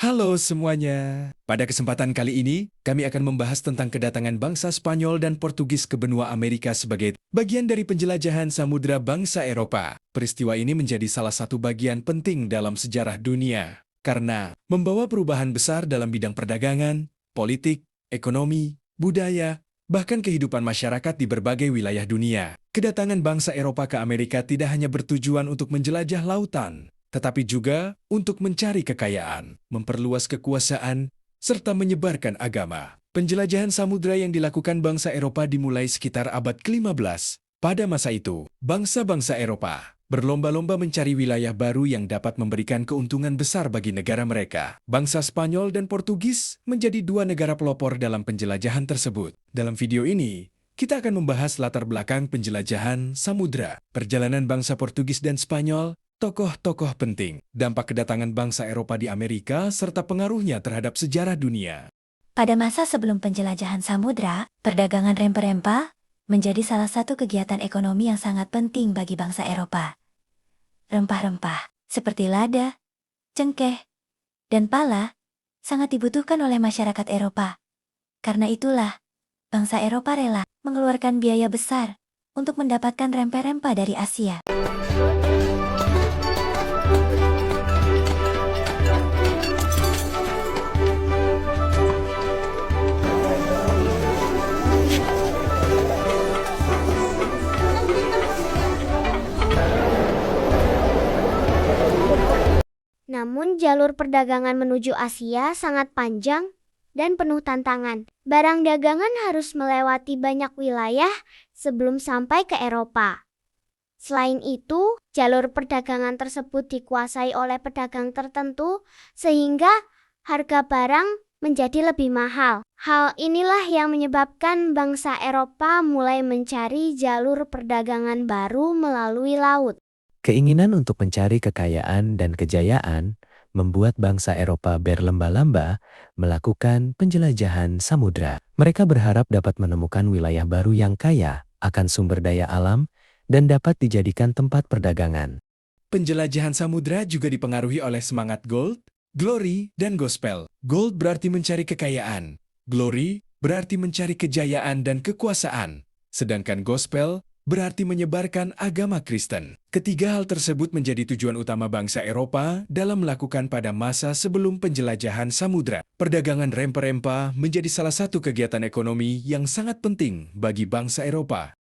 Halo semuanya. Pada kesempatan kali ini, kami akan membahas tentang kedatangan bangsa Spanyol dan Portugis ke benua Amerika sebagai bagian dari penjelajahan samudra bangsa Eropa. Peristiwa ini menjadi salah satu bagian penting dalam sejarah dunia, karena membawa perubahan besar dalam bidang perdagangan, politik, ekonomi, budaya, bahkan kehidupan masyarakat di berbagai wilayah dunia. Kedatangan bangsa Eropa ke Amerika tidak hanya bertujuan untuk menjelajah lautan, tetapi juga untuk mencari kekayaan, memperluas kekuasaan, serta menyebarkan agama. Penjelajahan samudra yang dilakukan bangsa Eropa dimulai sekitar abad ke-15. Pada masa itu, bangsa-bangsa Eropa berlomba-lomba mencari wilayah baru yang dapat memberikan keuntungan besar bagi negara mereka. Bangsa Spanyol dan Portugis menjadi dua negara pelopor dalam penjelajahan tersebut. Dalam video ini, kita akan membahas latar belakang penjelajahan samudra, perjalanan bangsa Portugis dan Spanyol, tokoh-tokoh penting, dampak kedatangan bangsa Eropa di Amerika, serta pengaruhnya terhadap sejarah dunia. Pada masa sebelum penjelajahan samudra, perdagangan rempah-rempah menjadi salah satu kegiatan ekonomi yang sangat penting bagi bangsa Eropa. Rempah-rempah seperti lada, cengkeh, dan pala sangat dibutuhkan oleh masyarakat Eropa. Karena itulah, bangsa Eropa rela mengeluarkan biaya besar untuk mendapatkan rempah-rempah dari Asia. Namun jalur perdagangan menuju Asia sangat panjang dan penuh tantangan. Barang dagangan harus melewati banyak wilayah sebelum sampai ke Eropa. Selain itu, jalur perdagangan tersebut dikuasai oleh pedagang tertentu sehingga harga barang menjadi lebih mahal. Hal inilah yang menyebabkan bangsa Eropa mulai mencari jalur perdagangan baru melalui laut. Keinginan untuk mencari kekayaan dan kejayaan membuat bangsa Eropa berlomba-lomba melakukan penjelajahan samudra. Mereka berharap dapat menemukan wilayah baru yang kaya akan sumber daya alam dan dapat dijadikan tempat perdagangan. Penjelajahan samudra juga dipengaruhi oleh semangat gold, glory, dan gospel. Gold berarti mencari kekayaan, glory berarti mencari kejayaan dan kekuasaan, sedangkan gospel berarti menyebarkan agama Kristen. Ketiga hal tersebut menjadi tujuan utama bangsa Eropa dalam melakukan pada masa sebelum penjelajahan samudra. Perdagangan rempah-rempah menjadi salah satu kegiatan ekonomi yang sangat penting bagi bangsa Eropa.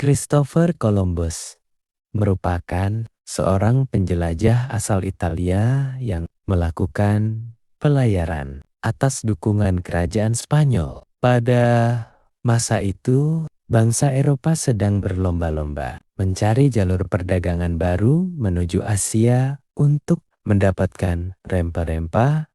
Christopher Columbus merupakan seorang penjelajah asal Italia yang melakukan pelayaran atas dukungan kerajaan Spanyol. Pada masa itu, bangsa Eropa sedang berlomba-lomba mencari jalur perdagangan baru menuju Asia untuk mendapatkan rempah-rempah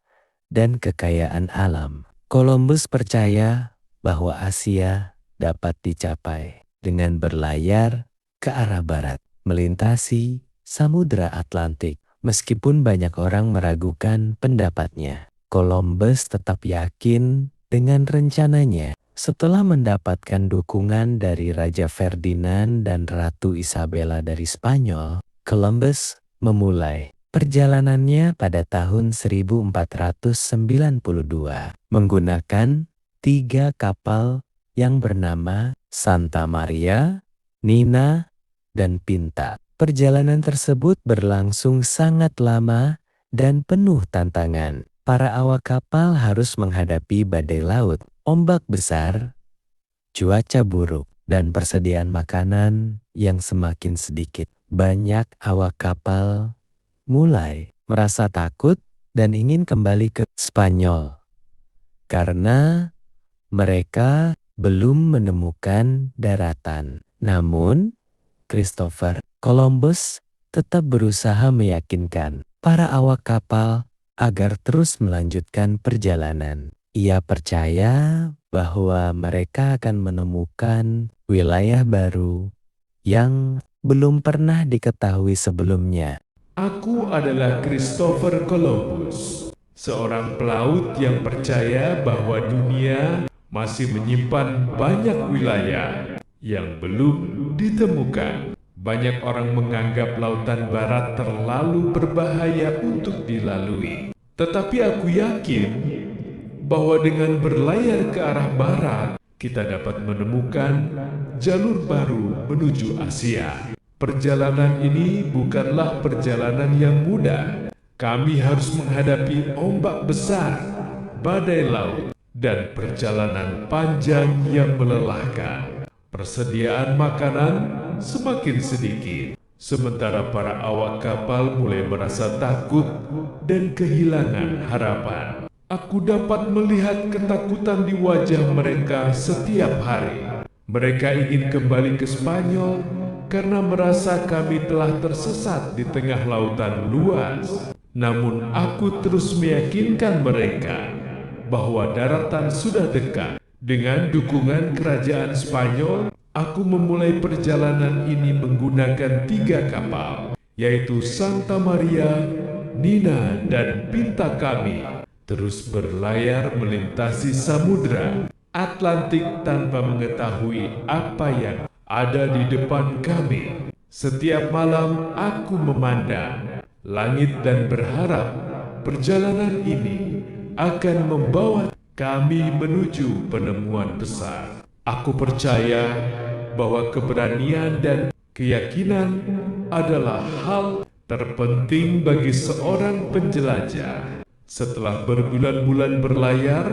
dan kekayaan alam. Columbus percaya bahwa Asia dapat dicapai dengan berlayar ke arah barat, melintasi Samudra Atlantik. Meskipun banyak orang meragukan pendapatnya, Columbus tetap yakin dengan rencananya. Setelah mendapatkan dukungan dari Raja Ferdinand dan Ratu Isabella dari Spanyol, Columbus memulai perjalanannya pada tahun 1492 menggunakan 3 kapal yang bernama Santa Maria, Nina, dan Pinta. Perjalanan tersebut berlangsung sangat lama dan penuh tantangan. Para awak kapal harus menghadapi badai laut, ombak besar, cuaca buruk, dan persediaan makanan yang semakin sedikit. Banyak awak kapal mulai merasa takut dan ingin kembali ke Spanyol karena mereka belum menemukan daratan. Namun, Christopher Columbus tetap berusaha meyakinkan para awak kapal agar terus melanjutkan perjalanan. Ia percaya bahwa mereka akan menemukan wilayah baru yang belum pernah diketahui sebelumnya. Aku adalah Christopher Columbus, seorang pelaut yang percaya bahwa dunia masih menyimpan banyak wilayah yang belum ditemukan. Banyak orang menganggap lautan barat terlalu berbahaya untuk dilalui. Tetapi aku yakin bahwa dengan berlayar ke arah barat, kita dapat menemukan jalur baru menuju Asia. Perjalanan ini bukanlah perjalanan yang mudah. Kami harus menghadapi ombak besar, badai laut, dan perjalanan panjang yang melelahkan. Persediaan makanan semakin sedikit, sementara para awak kapal mulai merasa takut dan kehilangan harapan. Aku dapat melihat ketakutan di wajah mereka setiap hari. Mereka ingin kembali ke Spanyol karena merasa kami telah tersesat di tengah lautan luas. Namun aku terus meyakinkan mereka bahwa daratan sudah dekat. Dengan dukungan kerajaan Spanyol, aku memulai perjalanan ini menggunakan 3 kapal, yaitu Santa Maria, Nina, dan Pinta Kami. Terus berlayar melintasi samudra Atlantik tanpa mengetahui apa yang ada di depan kami. Setiap malam aku memandang langit dan berharap perjalanan ini akan membawa kami menuju penemuan besar. Aku percaya bahwa keberanian dan keyakinan adalah hal terpenting bagi seorang penjelajah. Setelah berbulan-bulan berlayar,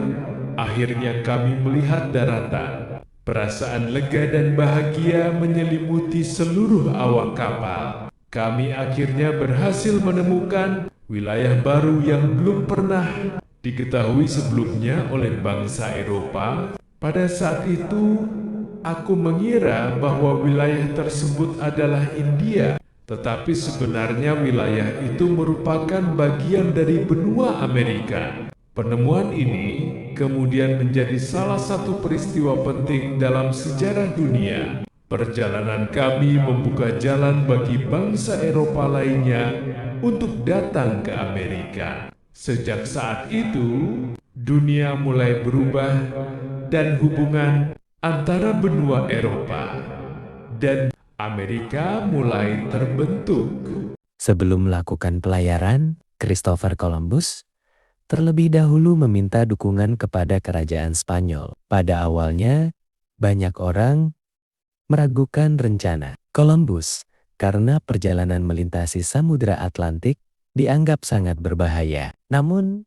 akhirnya kami melihat daratan. Perasaan lega dan bahagia menyelimuti seluruh awak kapal. Kami akhirnya berhasil menemukan wilayah baru yang belum pernah diketahui sebelumnya oleh bangsa Eropa. Pada saat itu, aku mengira bahwa wilayah tersebut adalah India. Tetapi sebenarnya wilayah itu merupakan bagian dari benua Amerika. Penemuan ini kemudian menjadi salah satu peristiwa penting dalam sejarah dunia. Perjalanan kami membuka jalan bagi bangsa Eropa lainnya untuk datang ke Amerika. Sejak saat itu, dunia mulai berubah dan hubungan antara benua Eropa dan Amerika mulai terbentuk. Sebelum melakukan pelayaran, Christopher Columbus terlebih dahulu meminta dukungan kepada kerajaan Spanyol. Pada awalnya, banyak orang meragukan rencana Columbus karena perjalanan melintasi Samudra Atlantik dianggap sangat berbahaya. Namun,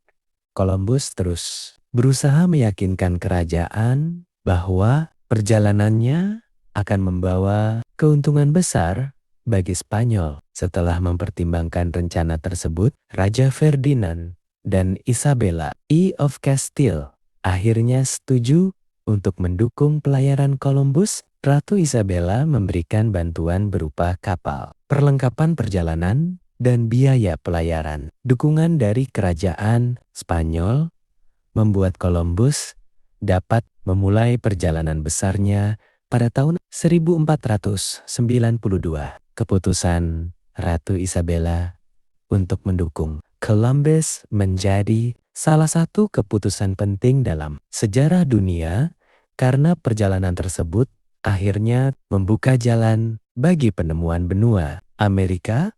Columbus terus berusaha meyakinkan kerajaan bahwa perjalanannya akan membawa keuntungan besar bagi Spanyol. Setelah mempertimbangkan rencana tersebut, Raja Ferdinand dan Isabella I of Castile akhirnya setuju untuk mendukung pelayaran Columbus. Ratu Isabella memberikan bantuan berupa kapal, perlengkapan perjalanan, dan biaya pelayaran. Dukungan dari kerajaan Spanyol membuat Columbus dapat memulai perjalanan besarnya pada tahun 1492. Keputusan Ratu Isabella untuk mendukung Columbus menjadi salah satu keputusan penting dalam sejarah dunia karena perjalanan tersebut akhirnya membuka jalan bagi penemuan benua Amerika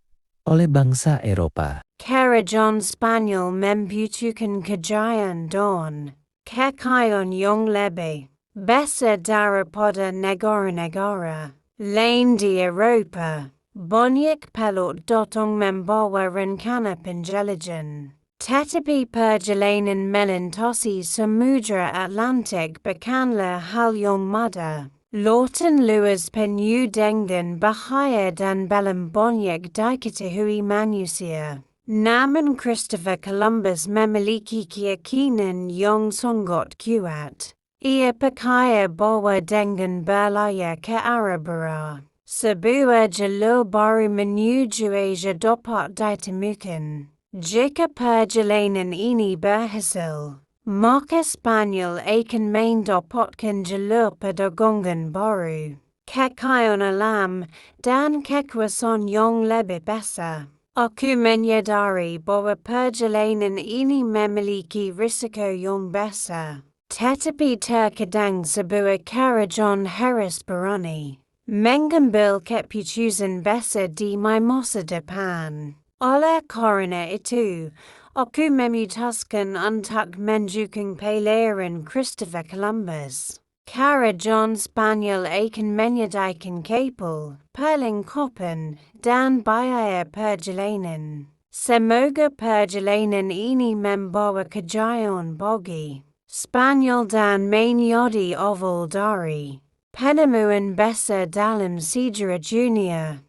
oleh bangsa Eropa. Karajan Spanyol membutuhkan kejayaan don kekayon yang lebih besar daripada negara-negara lain di Eropa. Banyak pelot datang membawa rencana penjelajahan. Tetapi perjalanan melintasi Samudra Atlantik bukanlah hal yang mudah. Lawton Lewis Penyu Dengan Bahaya dan Belum Banyak Diketahui Manusia. Namun Christopher Columbus memiliki keyakinan yang sangat kuat. Ia percaya bahwa dengan berlayar ke arah barat, sebuah jalur baru menuju Asia dapat ditemukan. Jika perjalanan ini berhasil, maka Spanyol akan mendapatkan jalur perdagangan baru, kekayaan alam, dan kekuasaan yang lebih besar. Aku menyadari bahwa perjalanan ini memiliki risiko yang besar. Tetapi terkadang sebuah kerajaan harus berani mengambil keputusan besar di masa depan. Oleh karena itu, aku memutuskan untuk mendukung pilihan Christopher Columbus. Kerajaan Spanyol akan menyediakan kapal, perlengkapan, dan biaya perjalanan. Semoga perjalanan ini membawa kejayaan bagi Spanyol dan menjadi awal dari penemuan besar dalam sejarah dunia.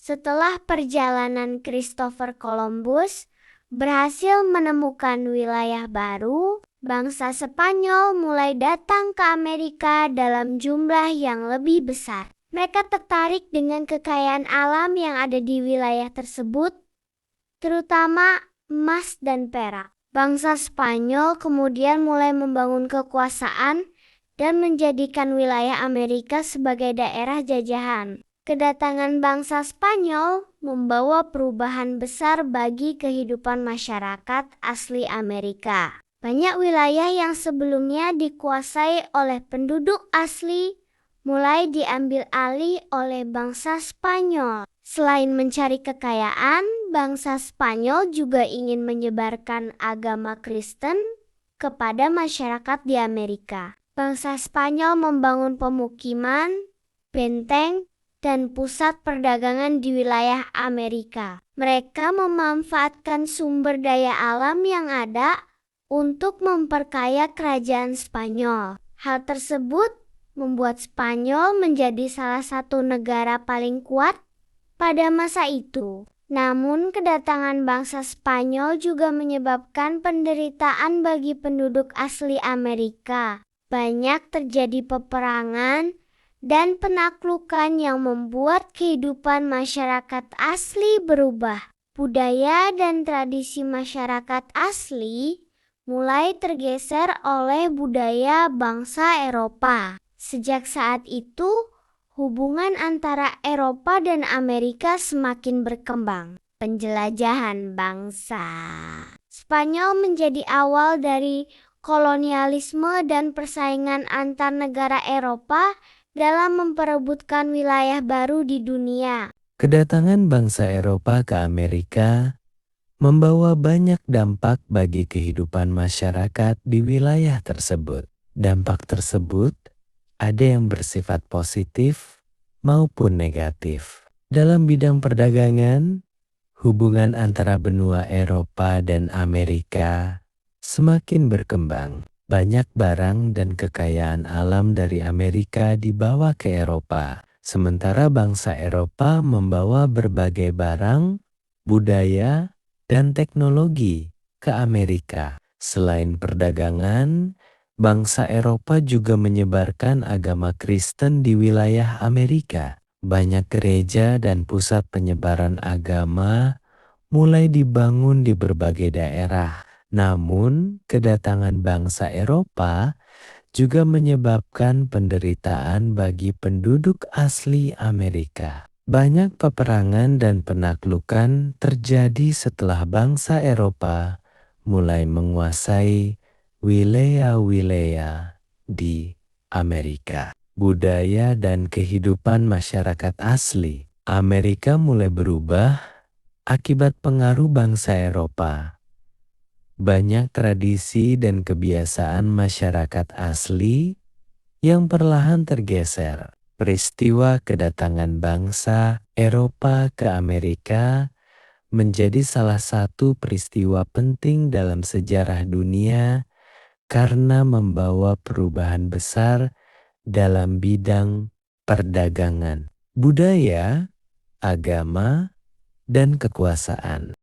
Setelah perjalanan Christopher Columbus berhasil menemukan wilayah baru, bangsa Spanyol mulai datang ke Amerika dalam jumlah yang lebih besar. Mereka tertarik dengan kekayaan alam yang ada di wilayah tersebut, terutama emas dan perak. Bangsa Spanyol kemudian mulai membangun kekuasaan dan menjadikan wilayah Amerika sebagai daerah jajahan. Kedatangan bangsa Spanyol membawa perubahan besar bagi kehidupan masyarakat asli Amerika. Banyak wilayah yang sebelumnya dikuasai oleh penduduk asli mulai diambil alih oleh bangsa Spanyol. Selain mencari kekayaan, bangsa Spanyol juga ingin menyebarkan agama Kristen kepada masyarakat di Amerika. Bangsa Spanyol membangun pemukiman, benteng, dan pusat perdagangan di wilayah Amerika. Mereka memanfaatkan sumber daya alam yang ada untuk memperkaya kerajaan Spanyol. Hal tersebut membuat Spanyol menjadi salah satu negara paling kuat pada masa itu. Namun kedatangan bangsa Spanyol juga menyebabkan penderitaan bagi penduduk asli Amerika. Banyak terjadi peperangan dan penaklukan yang membuat kehidupan masyarakat asli berubah. Budaya dan tradisi masyarakat asli mulai tergeser oleh budaya bangsa Eropa. Sejak saat itu, hubungan antara Eropa dan Amerika semakin berkembang. Penjelajahan bangsa Spanyol menjadi awal dari kolonialisme dan persaingan antar negara Eropa dalam memperebutkan wilayah baru di dunia. Kedatangan bangsa Eropa ke Amerika membawa banyak dampak bagi kehidupan masyarakat di wilayah tersebut. Dampak tersebut ada yang bersifat positif maupun negatif. Dalam bidang perdagangan, hubungan antara benua Eropa dan Amerika semakin berkembang. Banyak barang dan kekayaan alam dari Amerika dibawa ke Eropa, sementara bangsa Eropa membawa berbagai barang, budaya, dan teknologi ke Amerika. Selain perdagangan, bangsa Eropa juga menyebarkan agama Kristen di wilayah Amerika. Banyak gereja dan pusat penyebaran agama mulai dibangun di berbagai daerah. Namun, kedatangan bangsa Eropa juga menyebabkan penderitaan bagi penduduk asli Amerika. Banyak peperangan dan penaklukan terjadi setelah bangsa Eropa mulai menguasai wilayah-wilayah di Amerika. Budaya dan kehidupan masyarakat asli Amerika mulai berubah akibat pengaruh bangsa Eropa. Banyak tradisi dan kebiasaan masyarakat asli yang perlahan tergeser. Peristiwa kedatangan bangsa Eropa ke Amerika menjadi salah satu peristiwa penting dalam sejarah dunia karena membawa perubahan besar dalam bidang perdagangan, budaya, agama, dan kekuasaan.